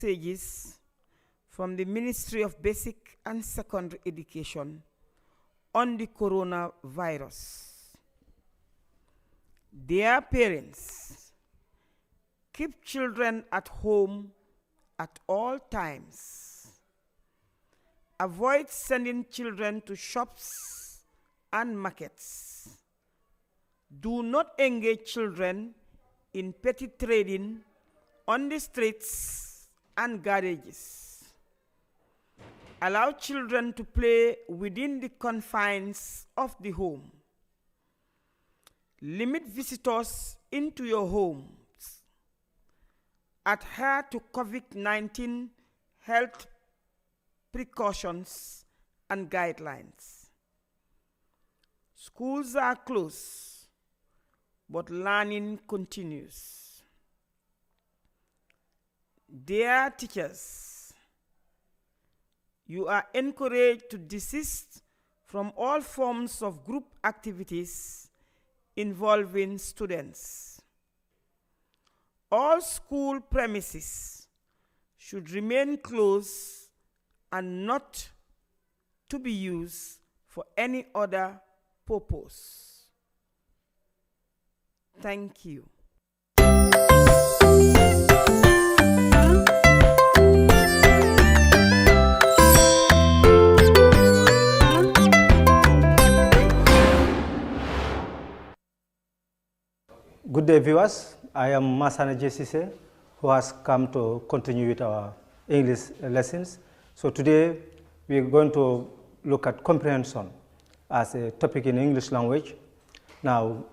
messages from the Ministry of Basic and Secondary Education on the coronavirus. Dear parents, keep children at home at all times. Avoid sending children to shops and markets. Do not engage children in petty trading on the streets and garages. Allow children to play within the confines of the home. Limit visitors into your homes. Adhere to COVID-19 health precautions and guidelines. Schools are closed, but learning continues. Dear teachers, you are encouraged to desist from all forms of group activities involving students. All school premises should remain closed and not to be used for any other purpose. Thank you. Good day, viewers. I am Masana JCC, who has come to continue with our English lessons. So today we are going to look at comprehension as a topic in English language. Now,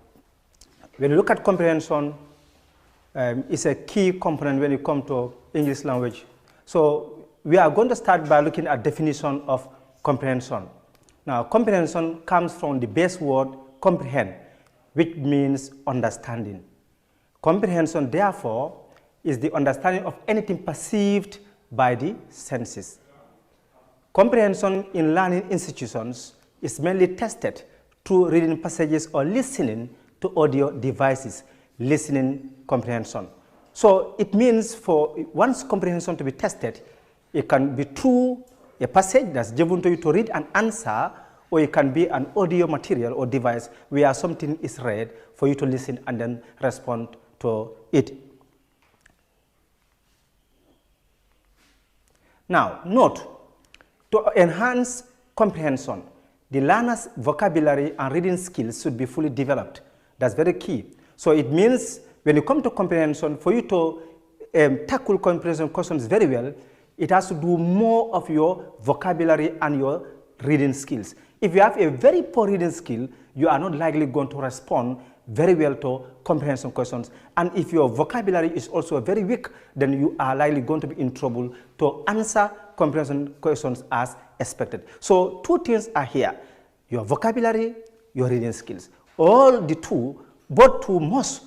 when you look at comprehension, it's a key component when you come to English language. So we are going to start by looking at definition of comprehension. Now, comprehension comes from the base word comprehend, which means understanding. Comprehension, therefore, is the understanding of anything perceived by the senses. Comprehension in learning institutions is mainly tested through reading passages or listening to audio devices, listening comprehension. So it means for one's comprehension to be tested, it can be through a passage that's given to you to read and answer, or it can be an audio material or device where something is read for you to listen and then respond to it. Now, note, to enhance comprehension, the learner's vocabulary and reading skills should be fully developed. That's very key. So it means when you come to comprehension, for you to tackle comprehension questions very well, it has to do more of your vocabulary and your reading skills. If you have a very poor reading skill, you are not likely going to respond very well to comprehension questions. And if your vocabulary is also very weak, then you are likely going to be in trouble to answer comprehension questions as expected. So two things are here: your vocabulary, your reading skills. All the two, both two must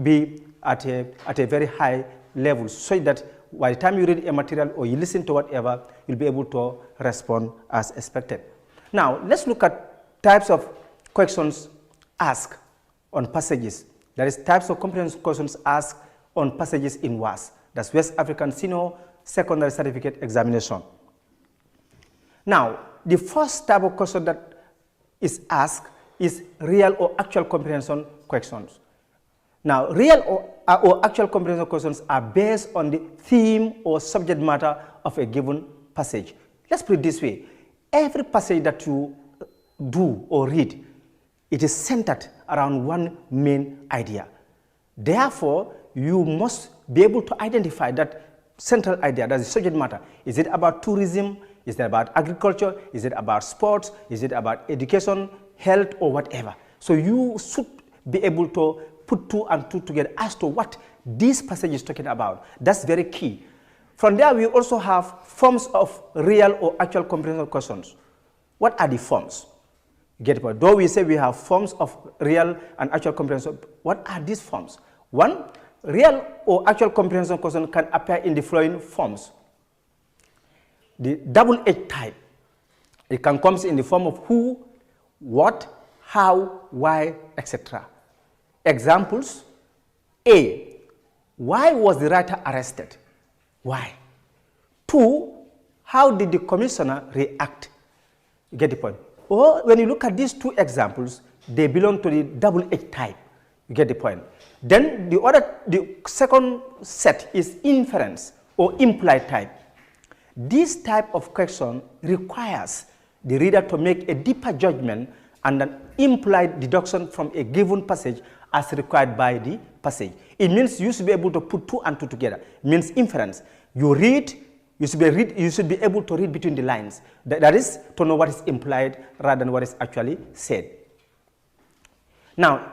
be at a very high level, so that by the time you read a material or you listen to whatever, you'll be able to respond as expected. Now, let's look at types of questions asked on passages. That is, types of comprehension questions asked on passages in WAS. That's West African Senior Secondary Certificate Examination. Now, the first type of question that is asked is real or actual comprehension questions. Now, real or actual comprehension questions are based on the theme or subject matter of a given passage. Let's put it this way: every passage that you do or read, it is centered around one main idea. Therefore, you must be able to identify that central idea, that's the subject matter. Is it about tourism? Is it about agriculture? Is it about sports? Is it about education, health, or whatever? So you should be able to put two and two together as to what this passage is talking about. That's very key. From there, we also have forms of real or actual comprehension questions. What are the forms? Get it? Though we say we have forms of real and actual comprehension, what are these forms? One, real or actual comprehension question can appear in the following forms. The double-edged type, it can come in the form of who, what, how, why, etc. Examples: A, why was the writer arrested? Why? 2, how did the commissioner react? You get the point? Or when you look at these 2 examples, they belong to the double H type. You get the point? Then the second set is inference or implied type. This type of question requires the reader to make a deeper judgment and an implied deduction from a given passage as required by the passage. It means you should be able to put 2 and 2 together. It means inference. You read, you should be able to read between the lines. That is, to know what is implied rather than what is actually said. Now,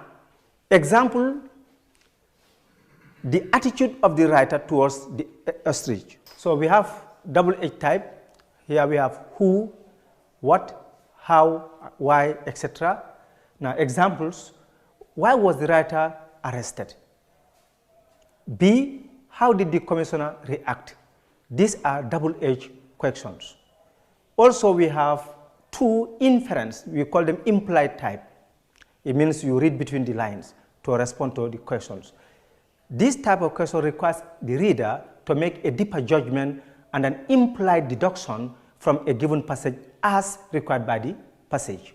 example, the attitude of the writer towards the ostrich. So we have double H type. Here we have who, what, how, why, etc. Now, examples, why was the writer arrested? B, how did the commissioner react? These are double H questions. Also, we have 2 inference. We call them implied type. It means you read between the lines to respond to the questions. This type of question requires the reader to make a deeper judgment and an implied deduction from a given passage as required by the passage.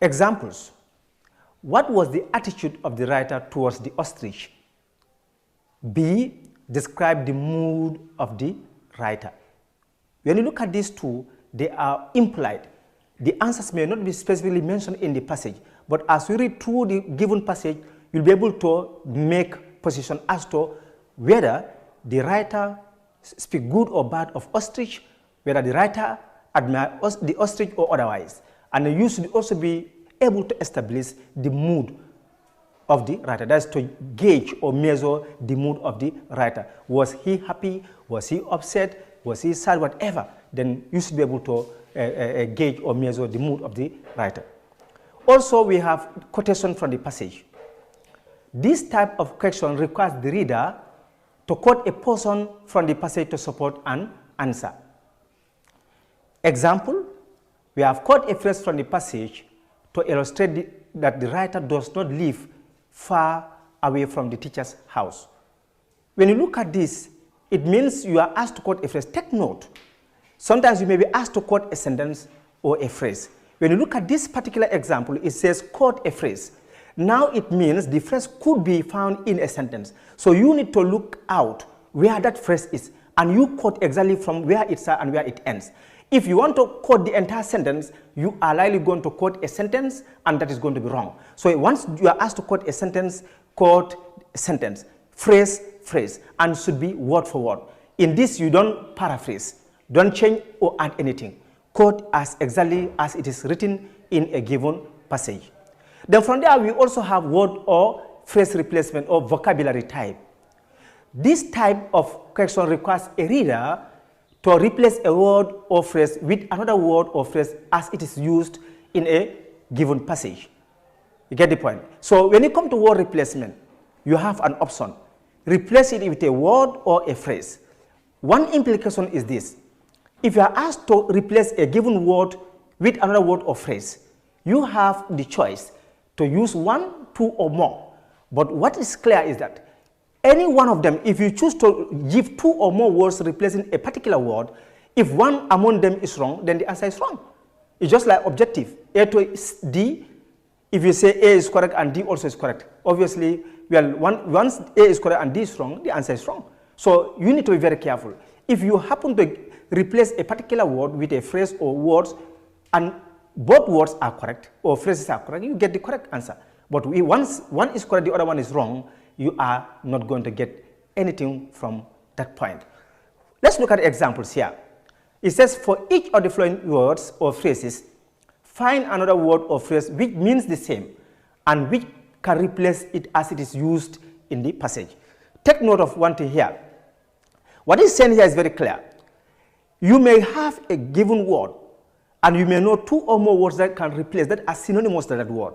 Examples. What was the attitude of the writer towards the ostrich? B, describe the mood of the writer. When you look at these 2, they are implied. The answers may not be specifically mentioned in the passage, but as you read through the given passage, you'll be able to make position as to whether the writer speaks good or bad of ostrich, whether the writer admires the ostrich or otherwise. And you should also be able to establish the mood of the writer. That's to gauge or measure the mood of the writer. Was he happy? Was he upset? Was he sad? Whatever. Then you should be able to gauge or measure the mood of the writer. Also, we have quotation from the passage. This type of question requires the reader to quote a portion from the passage to support an answer. Example, we have quoted a phrase from the passage to illustrate that the writer does not live far away from the teacher's house. When you look at this, it means you are asked to quote a phrase. Take note. Sometimes you may be asked to quote a sentence or a phrase. When you look at this particular example, it says quote a phrase. Now it means the phrase could be found in a sentence. So you need to look out where that phrase is and you quote exactly from where it starts and where it ends. If you want to quote the entire sentence, you are likely going to quote a sentence and that is going to be wrong. So once you are asked to quote a sentence, quote a sentence, phrase, phrase, and should be word for word. In this, you don't paraphrase, don't change or add anything. Quote as exactly as it is written in a given passage. Then from there, we also have word or phrase replacement or vocabulary type. This type of question requires a reader to replace a word or phrase with another word or phrase as it is used in a given passage. You get the point? So when you come to word replacement, you have an option. Replace it with a word or a phrase. One implication is this. If you are asked to replace a given word with another word or phrase, you have the choice to use 1, 2, or more. But what is clear is that any one of them, if you choose to give 2 or more words replacing a particular word, if one among them is wrong, then the answer is wrong. It's just like objective. A to D, if you say A is correct and D also is correct, obviously, well, once A is correct and D is wrong, the answer is wrong. So you need to be very careful. If you happen to replace a particular word with a phrase or words, and both words are correct or phrases are correct, you get the correct answer. But once one is correct, the other one is wrong, you are not going to get anything from that point. Let's look at examples here. It says, for each of the following words or phrases, find another word or phrase which means the same and which can replace it as it is used in the passage. Take note of one thing here. What is saying here is very clear. You may have a given word and you may know 2 or more words that can replace that as synonymous to that word.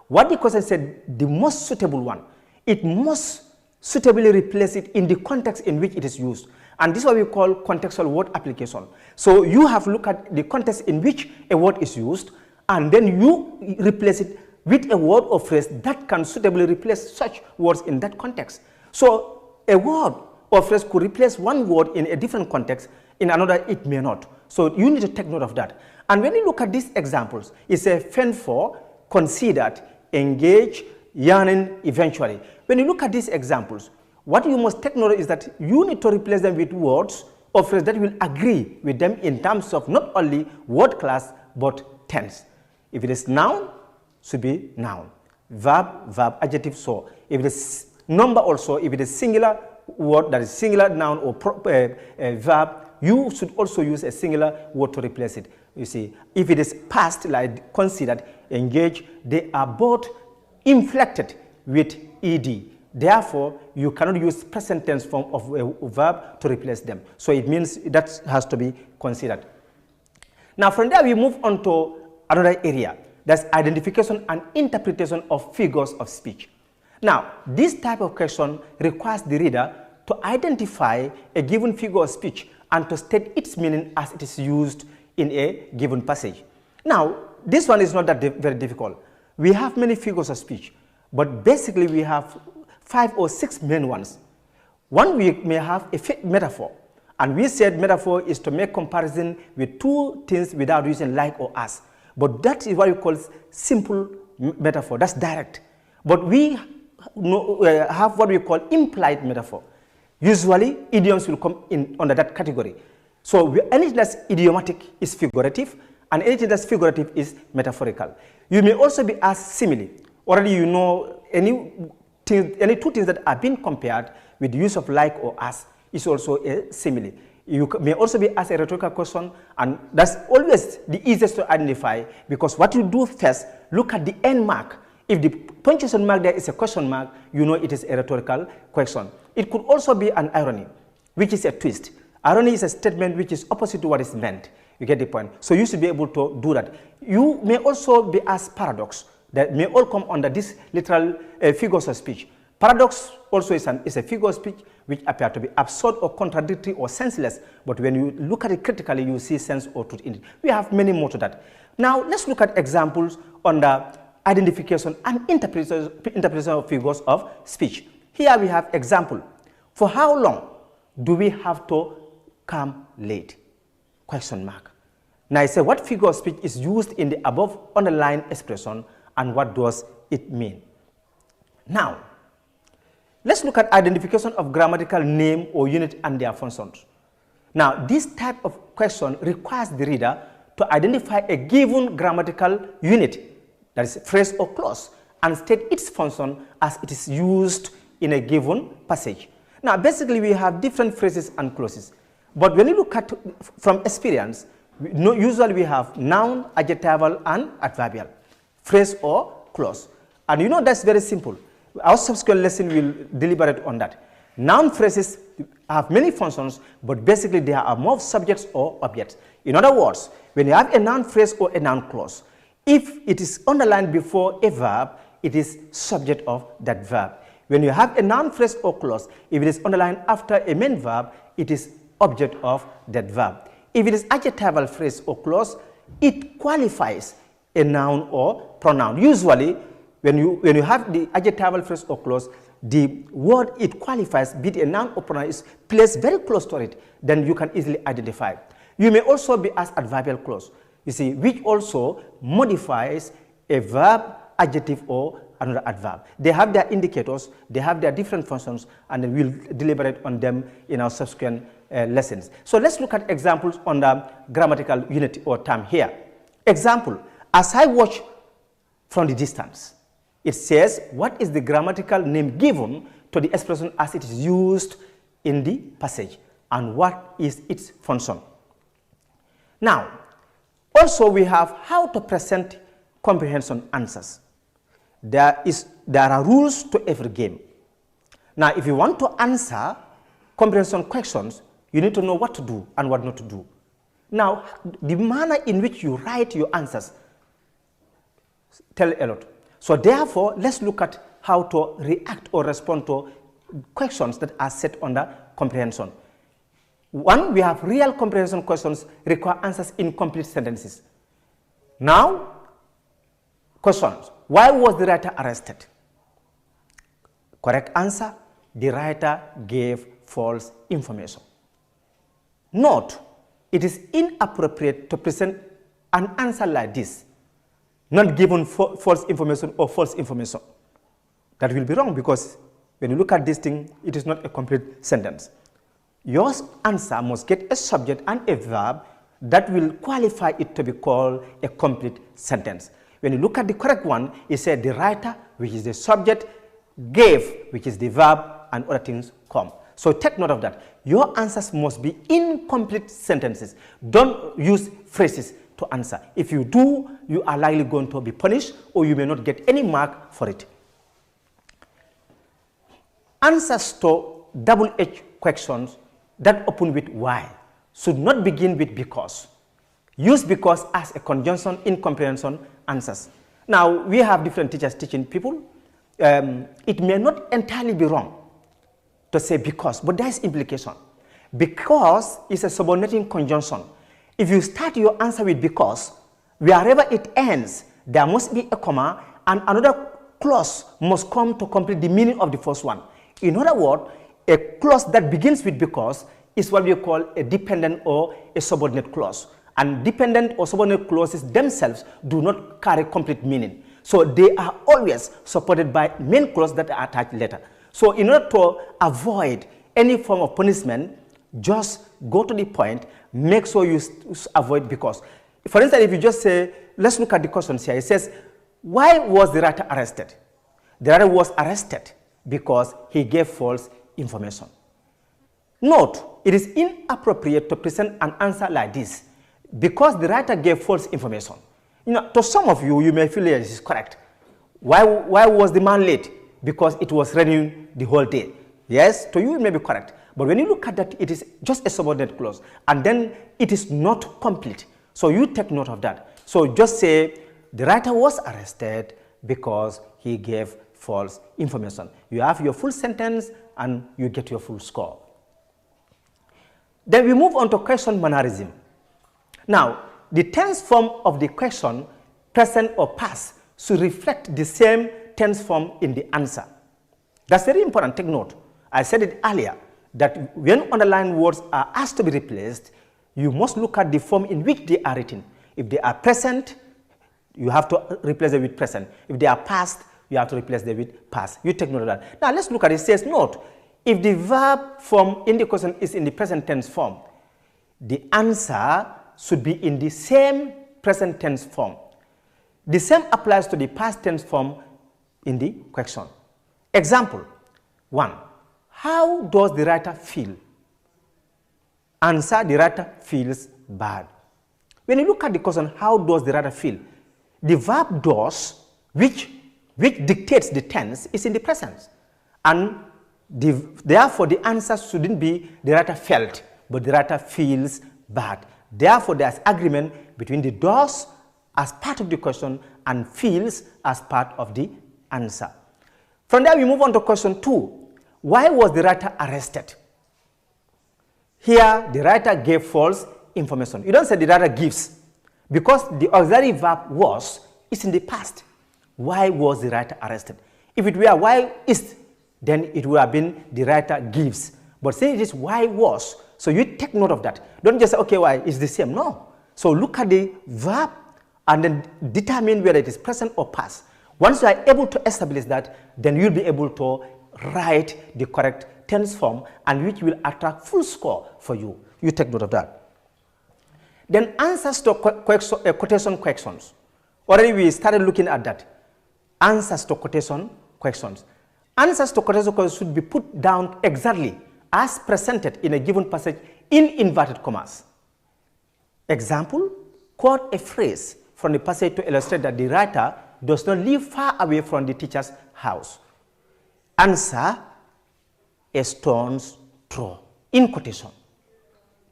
What the question said, the most suitable one, it must suitably replace it in the context in which it is used. And this is what we call contextual word application. So you have to look at the context in which a word is used, and then you replace it with a word or phrase that can suitably replace such words in that context. So a word or phrase could replace one word in a different context, in another it may not. So you need to take note of that. And when you look at these examples, it's a fend for, considered, engage, yearning, eventually. When you look at these examples, what you must take note of is that you need to replace them with words or phrases that will agree with them in terms of not only word class but tense. If it is noun, should be noun. Verb, verb, adjective, so. If it is number also, if it is singular word, that is singular noun or verb, you should also use a singular word to replace it. You see, if it is past, like considered, engaged, they are both inflected with ed. Therefore, you cannot use present tense form of a verb to replace them. So it means that has to be considered. Now from there we move on to another area. That's identification and interpretation of figures of speech. Now this type of question requires the reader to identify a given figure of speech and to state its meaning as it is used in a given passage. Now this one is not that very difficult. We have many figures of speech, but basically we have 5 or 6 main ones. One, we may have a metaphor, and we said metaphor is to make comparison with two things without using like or as. But that is what we call simple metaphor. That's direct. But we have what we call implied metaphor. Usually idioms will come in under that category. So anything that's idiomatic is figurative, and anything that's figurative is metaphorical. You may also be asked simile. Already you know any two things that are being compared with the use of like or as is also a simile. You may also be asked a rhetorical question, and that's always the easiest to identify, because what you do first, look at the end mark. If the punctuation mark there is a question mark, you know it is a rhetorical question. It could also be an irony, which is a twist. Irony is a statement which is opposite to what is meant. You get the point? So you should be able to do that. You may also be asked paradox. That may all come under this literal figures of speech. Paradox also is a figure of speech which appear to be absurd or contradictory or senseless, but when you look at it critically, you see sense or truth in it. We have many more to that. Now let's look at examples on the identification and interpretation of figures of speech. Here we have example. For how long do we have to come late? Question mark. Now I say, what figure of speech is used in the above underlined expression, and what does it mean? Now, let's look at identification of grammatical name or unit and their functions. Now, this type of question requires the reader to identify a given grammatical unit, that is phrase or clause, and state its function as it is used in a given passage. Now, basically we have different phrases and clauses, but when you look at from experience, usually we have noun, adjectival, and adverbial. Phrase or clause. And you know that's very simple. Our subsequent lesson will deliberate on that. Noun phrases have many functions, but basically they are more subjects or objects. In other words, when you have a noun phrase or a noun clause, if it is underlined before a verb, it is subject of that verb. When you have a noun phrase or clause, if it is underlined after a main verb, it is object of that verb. If it is adjectival phrase or clause, it qualifies a noun or pronoun. Usually, when you have the adjectival phrase or clause, the word it qualifies, be it a noun or pronoun, is placed very close to it, then you can easily identify. You may also be asked adverbial clause, you see, which also modifies a verb, adjective, or another adverb. They have their indicators, they have their different functions, and then we'll deliberate on them in our subsequent lessons. So let's look at examples on the grammatical unit or term here. Example. As I watch from the distance, it says what is the grammatical name given to the expression as it is used in the passage, and what is its function. Now, also we have how to present comprehension answers. There are rules to every game. Now, if you want to answer comprehension questions, you need to know what to do and what not to do. Now, the manner in which you write your answers tell a lot. So therefore, let's look at how to react or respond to questions that are set under comprehension. One, we have real comprehension questions require answers in complete sentences. Now, questions. Why was the writer arrested? Correct answer, the writer gave false information. Note, it is inappropriate to present an answer like this, not given false information or false information. That will be wrong, because when you look at this thing, it is not a complete sentence. Your answer must get a subject and a verb that will qualify it to be called a complete sentence. When you look at the correct one, it said the writer, which is the subject, gave, which is the verb, and other things come. So take note of that. Your answers must be incomplete sentences. Don't use phrases to answer. If you do, you are likely going to be punished, or you may not get any mark for it. Answers to double-H questions that open with why should not begin with because. Use because as a conjunction in comprehension answers. Now, we have different teachers teaching people. It may not entirely be wrong to say because, but there is implication. Because is a subordinating conjunction. If you start your answer with because, wherever it ends, there must be a comma, and another clause must come to complete the meaning of the first one. In other words, a clause that begins with because is what we call a dependent or a subordinate clause. And dependent or subordinate clauses themselves do not carry complete meaning. So they are always supported by main clause that are attached later. So in order to avoid any form of punishment, just go to the point, make sure you avoid because. For instance, if you just say, let's look at the questions here. It says, why was the writer arrested? The writer was arrested because he gave false information. Note, it is inappropriate to present an answer like this because the writer gave false information. You know, to some of you, you may feel this is correct. Why was the man late? Because it was raining the whole day. Yes, to you it may be correct. But when you look at that, it is just a subordinate clause. And then it is not complete. So you take note of that. So just say, the writer was arrested because he gave false information. You have your full sentence and you get your full score. Then we move on to question mannerism. Now, the tense form of the question, present or past, should reflect the same tense form in the answer. That's very important. Take note. I said it earlier that when underlined words are asked to be replaced, you must look at the form in which they are written. If they are present, you have to replace them with present. If they are past, you have to replace them with past. You take note of that. Now let's look at it. It says, note, if the verb form in the question is in the present tense form, the answer should be in the same present tense form. The same applies to the past tense form in the question. Example 1. How does the writer feel? Answer, the writer feels bad. When you look at the question, how does the writer feel? The verb does, which dictates the tense, is in the present. And therefore, the answer shouldn't be the writer felt, but the writer feels bad. Therefore, there's agreement between the does as part of the question and feels as part of the answer. From there, we move on to question 2. Why was the writer arrested? Here, the writer gave false information. You don't say the writer gives, because the auxiliary verb was is in the past. Why was the writer arrested? If it were why is, then it would have been the writer gives. But since it is why was, so you take note of that. Don't just say, okay, why is the same. No. So look at the verb and then determine whether it is present or past. Once you are able to establish that, then you'll be able to write the correct tense form, and which will attract full score for you. You take note of that. Then answers to quotation questions. Already we started looking at that. Answers to quotation questions. Answers to quotation questions should be put down exactly as presented in a given passage in inverted commas. Example, quote a phrase from the passage to illustrate that the writer does not live far away from the teacher's house. Answer, a stone's throw, in quotation.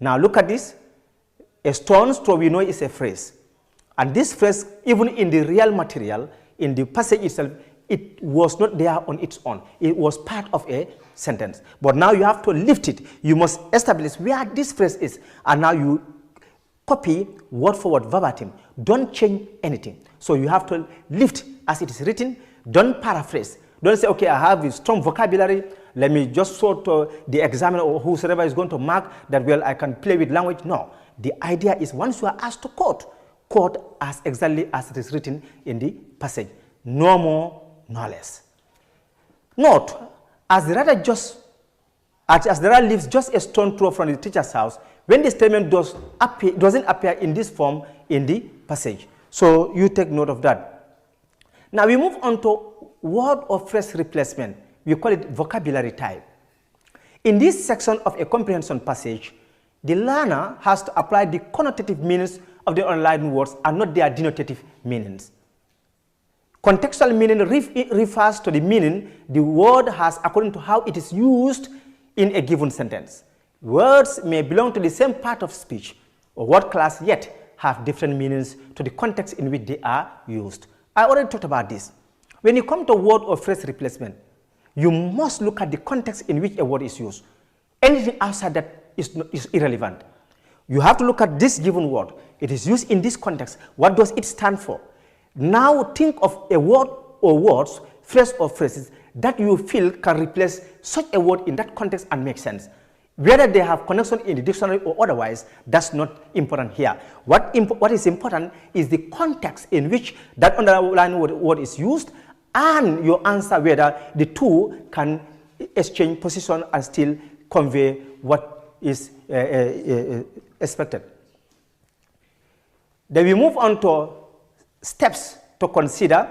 Now look at this. A stone's throw, we know, is a phrase. And this phrase, even in the real material, in the passage itself, it was not there on its own. It was part of a sentence. But now you have to lift it. You must establish where this phrase is. And now you copy word for word, verbatim. Don't change anything. So you have to lift as it is written. Don't paraphrase. Don't say, okay, I have a strong vocabulary. let me just show to the examiner or whosoever is going to mark that, well, I can play with language. No. The idea is once you are asked to quote as exactly as it is written in the passage. No more, no less. Note, as the writer lives just a stone throw from the teacher's house, when the statement doesn't appear in this form in the passage. So you take note of that. Now we move on to word or phrase replacement. We call it vocabulary type. In this section of a comprehension passage, the learner has to apply the connotative meanings of the underlined words and not their denotative meanings. Contextual meaning refers to the meaning the word has according to how it is used in a given sentence. Words may belong to the same part of speech or word class yet have different meanings to the context in which they are used. I already talked about this. When you come to word or phrase replacement, you must look at the context in which a word is used. Anything outside that is irrelevant. You have to look at this given word. It is used in this context. What does it stand for? Now think of a word or words, phrase or phrases that you feel can replace such a word in that context and make sense. Whether they have connection in the dictionary or otherwise, that's not important here. What is important is the context in which that underlined word is used, and your answer whether the two can exchange position and still convey what is expected. Then we move on to steps to consider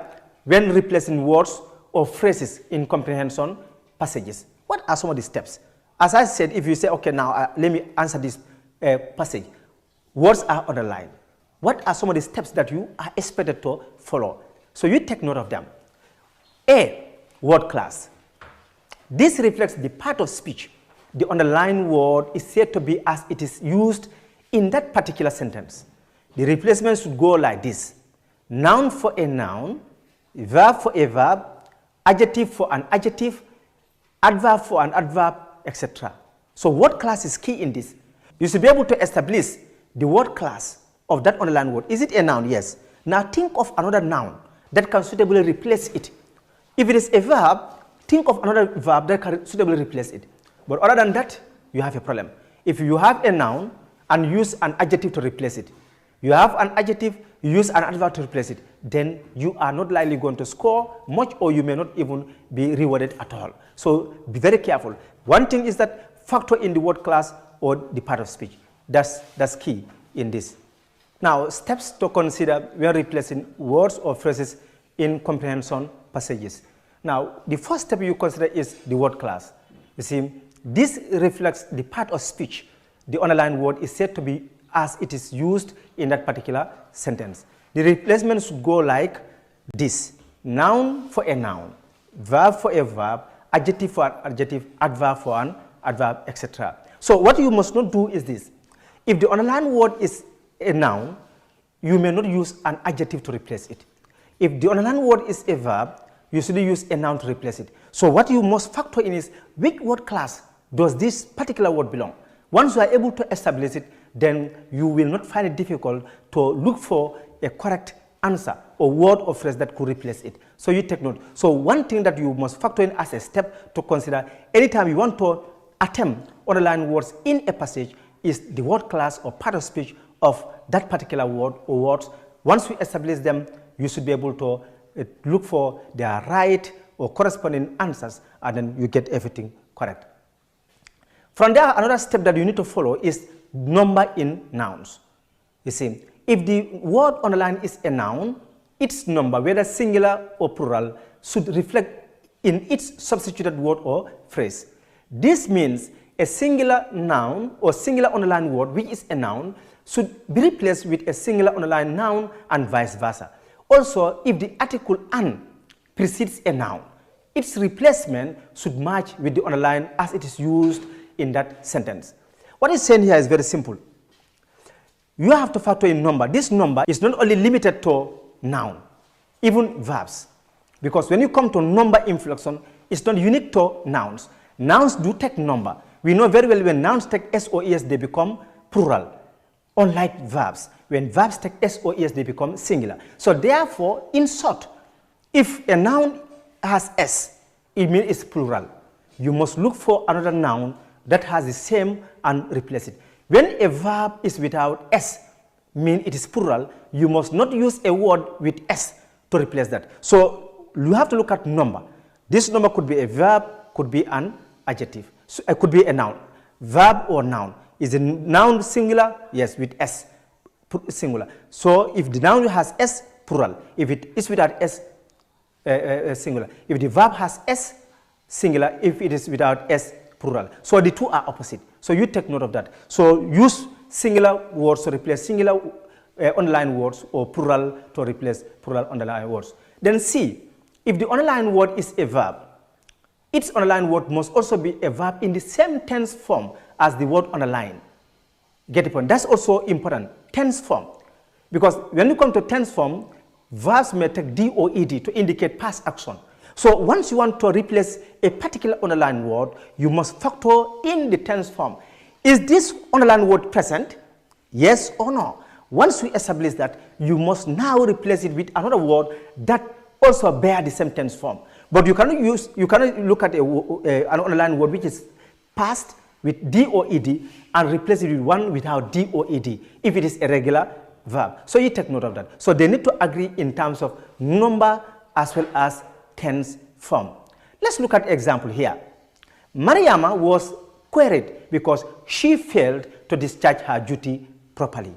when replacing words or phrases in comprehension passages. What are some of the steps? As I said, if you say, okay, now let me answer this passage. Words are underlined. What are some of the steps that you are expected to follow? So you take note of them. A, word class. This reflects the part of speech the underlined word is said to be as it is used in that particular sentence. The replacement should go like this: noun for a noun, verb for a verb, adjective for an adjective, adverb for an adverb, etc. So word class is key in this. You should be able to establish the word class of that underlined word. Is it a noun? Yes. Now think of another noun that can suitably replace it. If it is a verb, think of another verb that can suitably replace it. But other than that, you have a problem. If you have a noun and use an adjective to replace it, you have an adjective, you use an adverb to replace it, then you are not likely going to score much, or you may not even be rewarded at all. So be very careful. One thing is that factor in the word class or the part of speech. That's key in this. Now, steps to consider when replacing words or phrases in comprehension passages. Now, the first step you consider is the word class. You see, this reflects the part of speech the underlined word is said to be as it is used in that particular sentence. The replacement should go like this: noun for a noun, verb for a verb, adjective for an adjective, adverb for an adverb, etc. So what you must not do is this: if the underlined word is a noun, you may not use an adjective to replace it. If the underlined word is a verb, you should use a noun to replace it. So what you must factor in is which word class does this particular word belong. Once you are able to establish it, then you will not find it difficult to look for a correct answer or word or phrase that could replace it. So you take note. So one thing that you must factor in as a step to consider anytime you want to attempt underline words in a passage is the word class or part of speech of that particular word or words. Once you establish them, you should be able to look for their right or corresponding answers, and then you get everything correct. From there, another step that you need to follow is number in nouns. You see, if the word underlined is a noun, its number, whether singular or plural, should reflect in its substituted word or phrase. This means a singular noun or singular underlined word, which is a noun, should be replaced with a singular underlined noun and vice versa. Also, if the article "an" precedes a noun, its replacement should match with the underline as it is used in that sentence. What is saying here is very simple. You have to factor in number. This number is not only limited to noun, even verbs. Because when you come to number inflection, it's not unique to nouns. Nouns do take number. We know very well when nouns take SOES, they become plural. Unlike verbs. When verbs take SOES, they become singular. So therefore, in short, if a noun has S, it means it's plural. you must look for another noun that has the same and replace it. When a verb is without S, mean it is plural, you must not use a word with S to replace that. So you have to look at number. This number could be a verb, could be an adjective. So it could be a noun. Verb or noun. Is a noun singular? Yes, with S, singular. So if the noun has S, plural. If it is without S, singular. If the verb has S, singular. If it is without S, plural. So the two are opposite. So you take note of that. So use singular words to replace singular underlined words, or plural to replace plural underlined words. Then C, if the underlined word is a verb, its underlined word must also be a verb in the same tense form as the word underlined. Get the point? That's also important. Tense form. Because when you come to tense form, verbs may take D or ED to indicate past action. So once you want to replace a particular underlined word, you must factor in the tense form. Is this underlined word present? Yes or no? Once we establish that, you must now replace it with another word that also bear the same tense form. But you cannot look at an underlined word which is past with D or ED and replace it with one without D or ED if it is a regular verb. So you take note of that. So they need to agree in terms of number as well as tense form. Let's look at example here. Mariama was queried because she failed to discharge her duty properly.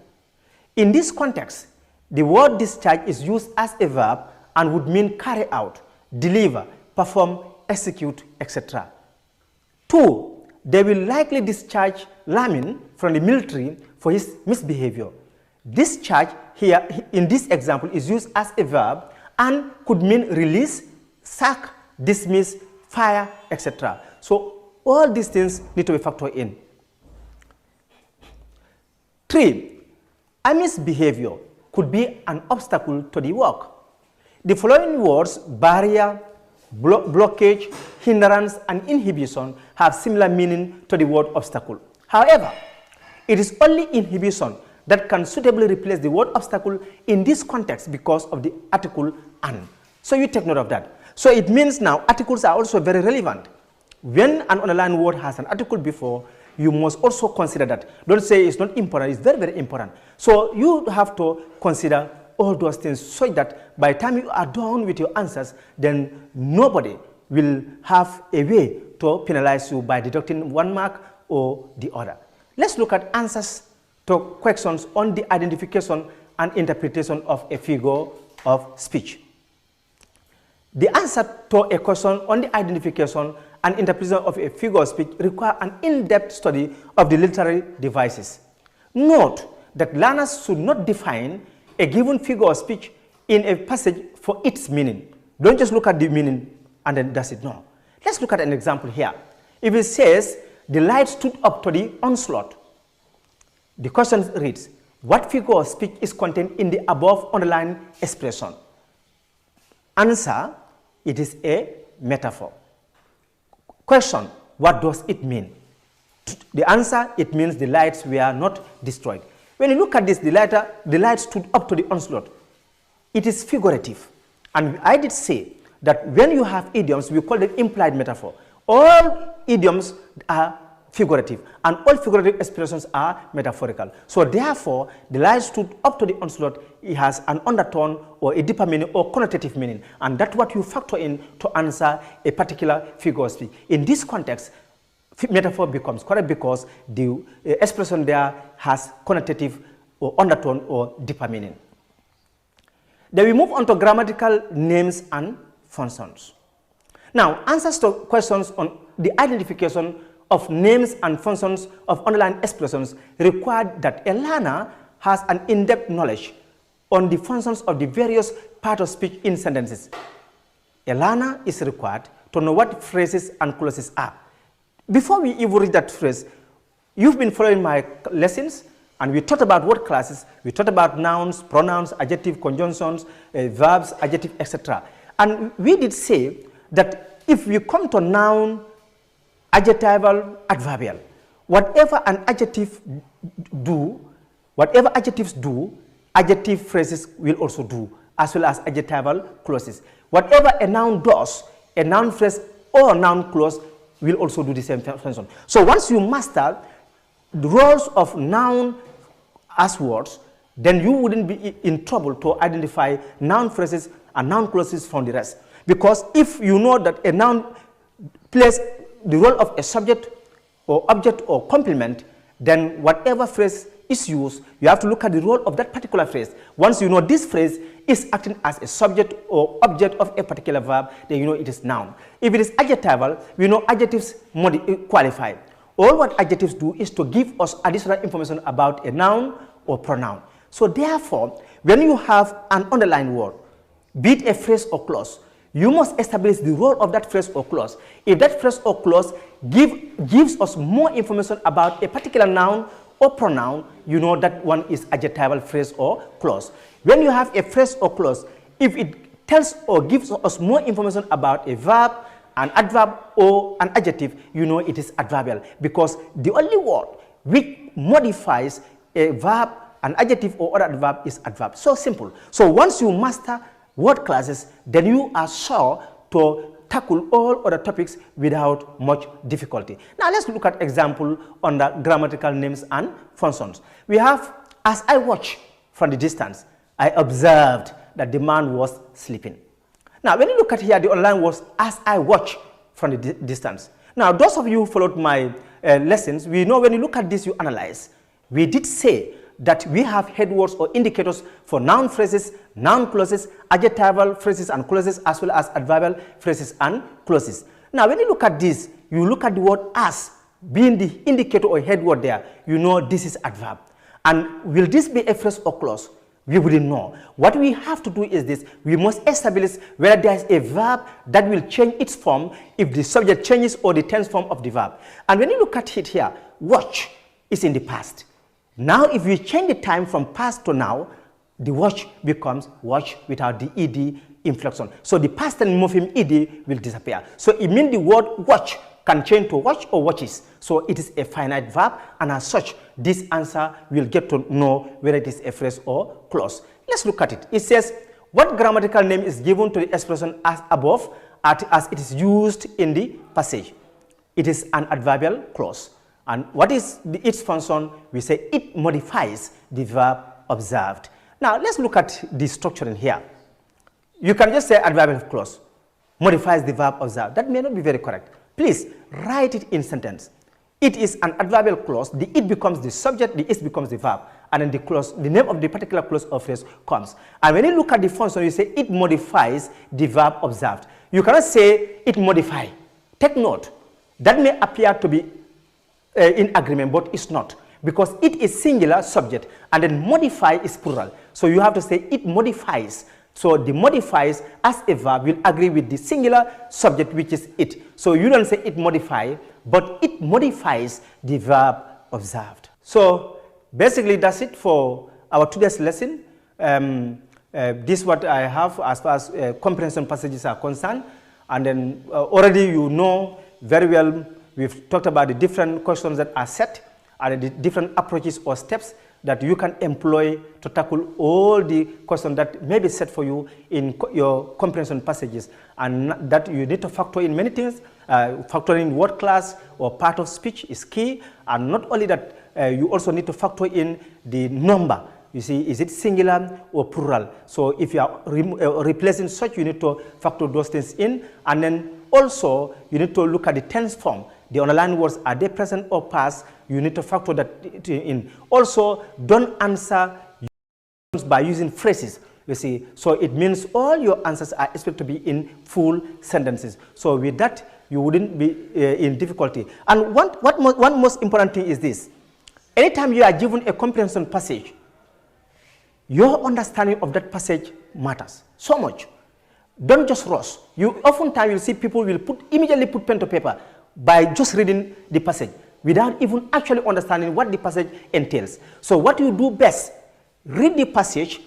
In this context, the word discharge is used as a verb and would mean carry out, deliver, perform, execute, etc. 2. They will likely discharge Lamin from the military for his misbehavior. Discharge here in this example is used as a verb and could mean release, sack, dismiss, fire, etc. So all these things need to be factored in. 3. Ami's behavior could be an obstacle to the work. The following words, barrier, blockage, hindrance, and inhibition, have similar meaning to the word obstacle. However, it is only inhibition that can suitably replace the word obstacle in this context because of the article an. So you take note of that. So it means now articles are also very relevant. When an underlined word has an article before, you must also consider that. Don't say it's not important, it's very, very important. So you have to consider all those things so that by the time you are done with your answers, then nobody will have a way to penalize you by deducting 1 mark or the other. Let's look at answers to questions on the identification and interpretation of a figure of speech. The answer to a question on the identification and interpretation of a figure of speech require an in-depth study of the literary devices. Note that learners should not define a given figure of speech in a passage for its meaning. Don't just look at the meaning and then that's it. No. Let's look at an example here. If it says, the light stood up to the onslaught, the question reads, what figure of speech is contained in the above underlined expression? Answer, it is a metaphor. Question, what does it mean? The answer, it means the lights were not destroyed. When you look at this, the light stood up to the onslaught. It is figurative. And I did say that when you have idioms, we call them implied metaphor. All idioms are figurative, and all figurative expressions are metaphorical. So therefore, the light stood up to the onslaught, it has an undertone or a deeper meaning or connotative meaning, and that's what you factor in to answer a particular figure of speech. In this context, metaphor becomes correct because the expression there has connotative or undertone or deeper meaning. Then we move on to grammatical names and functions. Now, answers to questions on the identification of names and functions of underlined expressions require that a learner has an in-depth knowledge on the functions of the various parts of speech in sentences. A learner is required to know what phrases and clauses are. Before we even read that phrase, you've been following my lessons, and we talked about word classes, we talked about nouns, pronouns, adjective, conjunctions, verbs, adjective, etc. And we did say that if we come to noun, adjectival, adverbial, whatever an adjective do, whatever adjectives do, adjective phrases will also do, as well as adjectival clauses. Whatever a noun does, a noun phrase or a noun clause will also do the same function. So once you master the roles of noun as words, then you wouldn't be in trouble to identify noun phrases and noun clauses from the rest. Because if you know that a noun plays the role of a subject or object or complement, then whatever phrase is used, you have to look at the role of that particular phrase. Once you know this phrase is acting as a subject or object of a particular verb, then you know it is noun. If it is adjectival, we know adjectives qualify. All what adjectives do is to give us additional information about a noun or pronoun. So therefore, when you have an underlined word, be it a phrase or clause, you must establish the role of that phrase or clause. If that phrase or clause gives us more information about a particular noun or pronoun, you know that one is adjectival phrase or clause. When you have a phrase or clause, if it tells or gives us more information about a verb, an adverb, or an adjective, you know it is adverbial, because the only word which modifies a verb, an adjective, or other adverb is adverb. So simple. So once you master word classes, then you are sure to tackle all other topics without much difficulty. Now let's look at example under grammatical names and functions. We have, as I watched from the distance, I observed that the man was sleeping. Now when you look at here, the online was as I watch from the distance. Now those of you who followed my lessons, we know when you look at this, you analyze. We did say that we have head words or indicators for noun phrases, noun clauses, adjectival phrases and clauses, as well as adverbial phrases and clauses. Now when you look at this, you look at the word as being the indicator or head word there, you know this is adverb. And will this be a phrase or clause? We wouldn't know. What we have to do is this: we must establish whether there is a verb that will change its form if the subject changes or the tense form of the verb. And when you look at it here, watch is in the past. Now if we change the time from past to now, the watch becomes watch without the ed inflection. So the past tense morpheme ed will disappear. So it means the word watch can change to watch or watches. So it is a finite verb, and as such, this answer will get to know whether it is a phrase or clause. Let's look at it. It says, what grammatical name is given to the expression as above as it is used in the passage? It is an adverbial clause. And what is its function? We say it modifies the verb observed. Now let's look at the structure in here. You can just say adverbial clause modifies the verb observed. That may not be very correct. Please write it in sentence. It is an adverbial clause. The it becomes the subject, the is becomes the verb, and then the clause, the name of the particular clause or phrase comes. And when you look at the function, you say it modifies the verb observed. You cannot say it modify. Take note. That may appear to be in agreement, but it's not, because it is singular subject and then modify is plural. So you have to say it modifies. So the modifies as a verb will agree with the singular subject, which is it. So you don't say it modify, but it modifies the verb observed. So basically that's it for our today's lesson. This is what I have as far as comprehension passages are concerned. And then already you know very well, we've talked about the different questions that are set and the different approaches or steps that you can employ to tackle all the questions that may be set for you in your comprehension passages, and that you need to factor in many things. Factor in word class or part of speech is key, and not only that, you also need to factor in the number. You see, is it singular or plural? So if you are replacing such, you need to factor those things in, and then also you need to look at the tense form. The underlined words, are they present or past? You need to factor that in. Also, don't answer by using phrases, you see. So it means all your answers are expected to be in full sentences. So with that, you wouldn't be in difficulty. And one most important thing is this. Anytime you are given a comprehension passage, your understanding of that passage matters so much. Don't just rush. Oftentimes you'll see people will immediately put pen to paper by just reading the passage without even actually understanding what the passage entails. So what you do best, read the passage,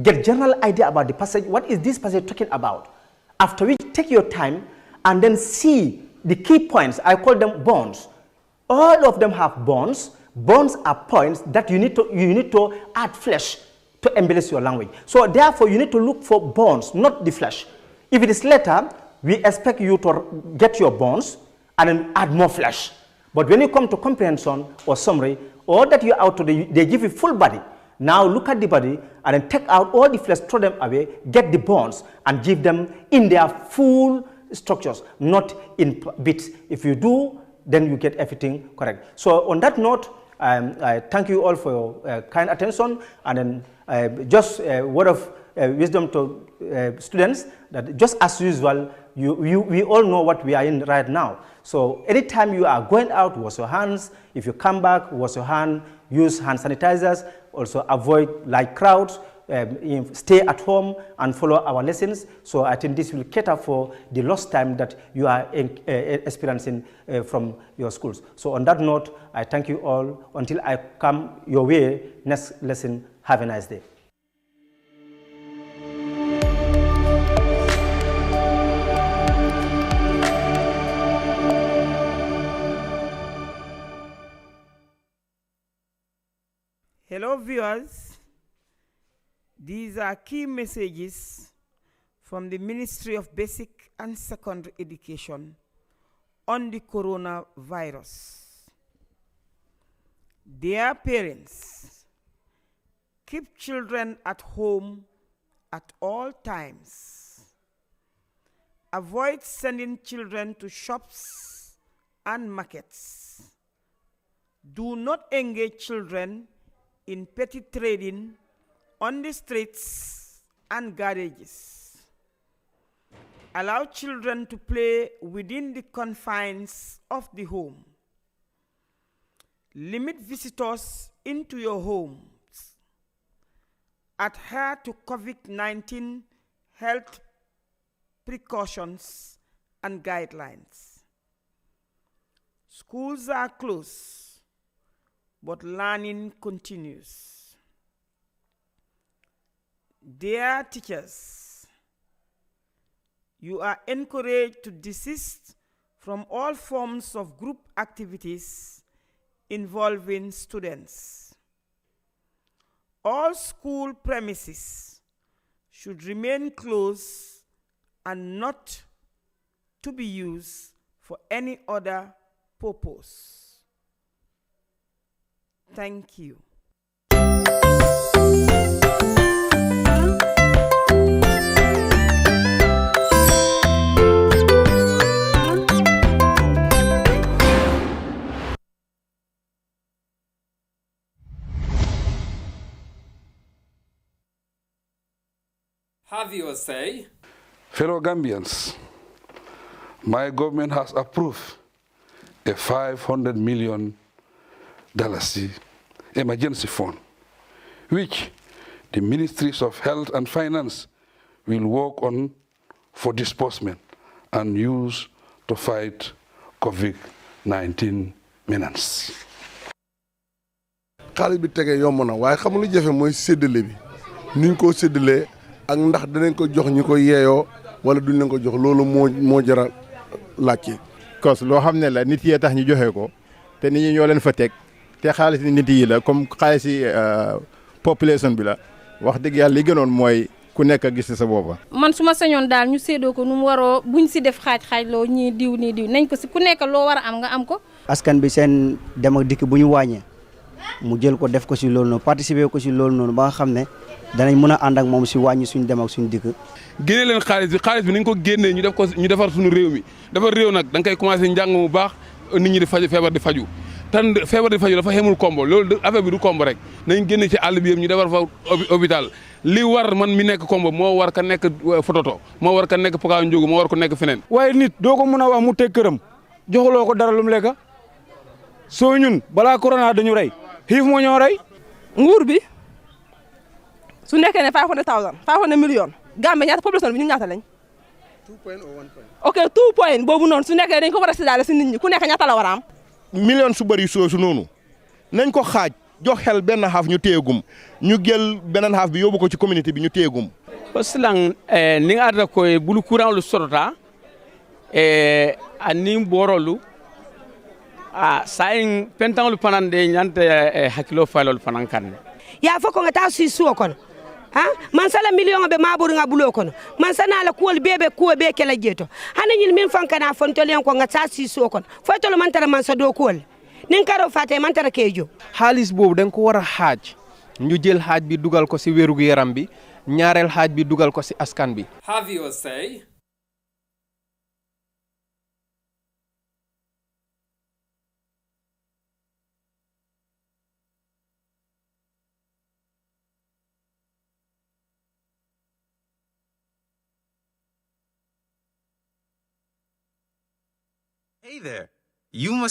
get general idea about the passage. What is this passage talking about? After which, take your time and then see the key points. I call them bonds. All of them have bonds. Bonds are points that you need to add flesh to embellish your language. So therefore, you need to look for bonds, not the flesh. If it is letter, we expect you to get your bonds, and then add more flesh. But when you come to comprehension or summary, all that you out to they give you full body. Now look at the body and then take out all the flesh, throw them away, get the bones and give them in their full structures, not in bits. If you do, then you get everything correct. So on that note, I thank you all for your kind attention, and then just a word of wisdom to students that just as usual, we all know what we are in right now. So anytime you are going out, wash your hands. If you come back, wash your hand, use hand sanitizers. Also avoid large crowds, stay at home and follow our lessons. So I think this will cater for the lost time that you are experiencing from your schools. So on that note, I thank you all. Until I come your way, next lesson, have a nice day. Hello viewers, these are key messages from the Ministry of Basic and Secondary Education on the coronavirus. Dear parents, keep children at home at all times. Avoid sending children to shops and markets. Do not engage children in petty trading on the streets and garages. Allow children to play within the confines of the home. Limit visitors into your homes. Adhere to COVID-19 health precautions and guidelines. Schools are closed, but learning continues. Dear teachers, you are encouraged to desist from all forms of group activities involving students. All school premises should remain closed and not to be used for any other purpose. Thank you. Have your say. Fellow Gambians, my government has approved a $500 million emergency fund, which the Ministries of Health and Finance will work on for disbursement and use to fight COVID-19 menace. xaalis bi tege yomb na waaye xam lu jafe mooy séddale bi niñ ko séddalee ak ndax danañ ko jox ñi ko yeeyoo wala duñ leen ko jox loolu moo jara laajte. cos loo xam ne la nit yee tax ñu joxe ko te nit ñi ñoo leen fa teg te xaalis nit yi la comme xaalis population bi la wax dëgg yàlla li gënoon mooy ku nekk gis sa boppa man su ma sañoon daal ñu séddoo ko nu mu waroo buñ si def xaaj loo ñii diw nañ ko si ku nekk loo war a am nga am ko. askan bi seen dem ak dikk bu ñu wàññee mu jël ko def ko si loolu noonu participer ko si loolu noonu ba nga xam ne danañ mën a ànd ak moom si wàññi suñu dem ak suñu dikk. génne leen xaalis bi nañ ko génnee ñu def ko ñu defar suñu réew mi defar réew nag da nga koy commencé njàng mu baax nit ñi di faju feebar di faju tan feebar di faju dafa xemul kombo loolu affaire bi du kombo rek nañ génne ci àll bi yëpp ñu defar fa hôpital li war man mi nekk kombo moo war ka nekk fototo moo war ka nekk Paka Ndiogu moo war ko nekk feneen. waaye nit doo ko mën a wax mu teg këram joxuloo ko dara lu mu lekk soo ñun balaa corona dañu rey xiif moo ñoo rey. nguur bi su nekkee ne 500 millions Gambie ñaata population bi ñu ñaata lañ. 2 point or 1 point. ok 2 point boobu noonu su nekkee dañ ko war a séddale si nit ñi ku nekk ñaata la war a am. million su bëri soosu noonu nañ ko xaaj jox xel benn xaaf ñu téyegum ñu jël beneen xaaf bi yóbbu ko ci communauté bi ñu téyegum. silang ni nga arda ko bulu courant lu sorota ani borolu sayin pentan lu panande nyante hakilo falol fanan kanne ya foko ngata si suo kon man sala million be maburu nga bulo kono man sana la kuol bebe kuo be kala jeto hana nyil min fankana fontolen ko nga sa si so kono fotolo man tara man sa do kuol nin karo fate man tara kejo xaalis boobu dañ ko war a xaaj ñu jël xaaj bi dugal ko ci wéru yaram bi ñaareel xaaj bi dugal ko ci askan bi. Have your say. Hey there. You must